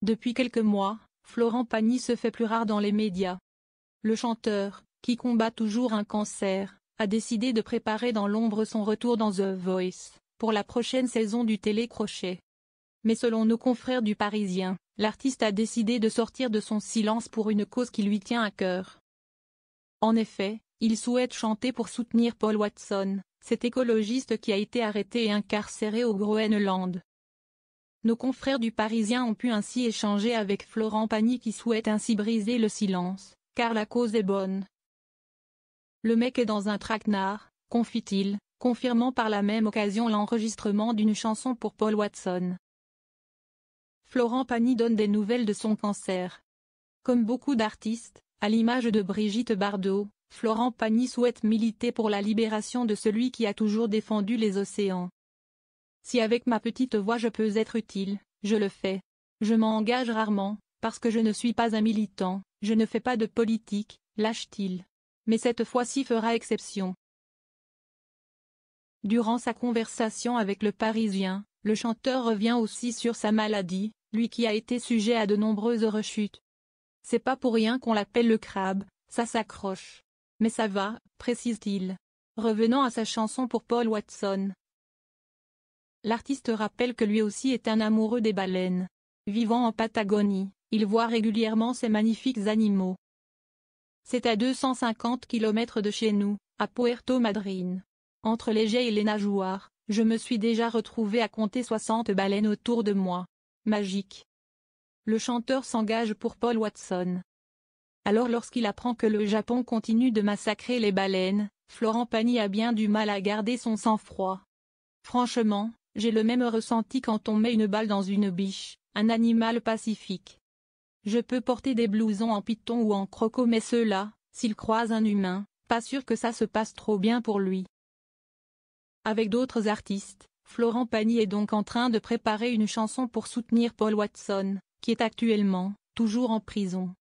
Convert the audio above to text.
Depuis quelques mois, Florent Pagny se fait plus rare dans les médias. Le chanteur, qui combat toujours un cancer, a décidé de préparer dans l'ombre son retour dans The Voice, pour la prochaine saison du télécrochet. Mais selon nos confrères du Parisien, l'artiste a décidé de sortir de son silence pour une cause qui lui tient à cœur. En effet, il souhaite chanter pour soutenir Paul Watson, cet écologiste qui a été arrêté et incarcéré au Groenland. Nos confrères du Parisien ont pu ainsi échanger avec Florent Pagny qui souhaite ainsi briser le silence, car la cause est bonne. Le mec est dans un traquenard, confie-t-il, confirmant par la même occasion l'enregistrement d'une chanson pour Paul Watson. Florent Pagny donne des nouvelles de son cancer. Comme beaucoup d'artistes, à l'image de Brigitte Bardot, Florent Pagny souhaite militer pour la libération de celui qui a toujours défendu les océans. Si avec ma petite voix je peux être utile, je le fais. Je m'engage rarement, parce que je ne suis pas un militant, je ne fais pas de politique, lâche-t-il. Mais cette fois-ci fera exception. Durant sa conversation avec Le Parisien, le chanteur revient aussi sur sa maladie, lui qui a été sujet à de nombreuses rechutes. C'est pas pour rien qu'on l'appelle le crabe, ça s'accroche. Mais ça va, précise-t-il. Revenant à sa chanson pour Paul Watson. L'artiste rappelle que lui aussi est un amoureux des baleines. Vivant en Patagonie, il voit régulièrement ces magnifiques animaux. C'est à 250 km de chez nous, à Puerto Madryn. Entre les jets et les nageoires, je me suis déjà retrouvé à compter 60 baleines autour de moi. Magique. Le chanteur s'engage pour Paul Watson. Alors lorsqu'il apprend que le Japon continue de massacrer les baleines, Florent Pagny a bien du mal à garder son sang-froid. Franchement, j'ai le même ressenti quand on met une balle dans une biche, un animal pacifique. Je peux porter des blousons en python ou en croco mais ceux-là, s'ils croisent un humain, pas sûr que ça se passe trop bien pour lui. Avec d'autres artistes, Florent Pagny est donc en train de préparer une chanson pour soutenir Paul Watson, qui est actuellement, toujours en prison.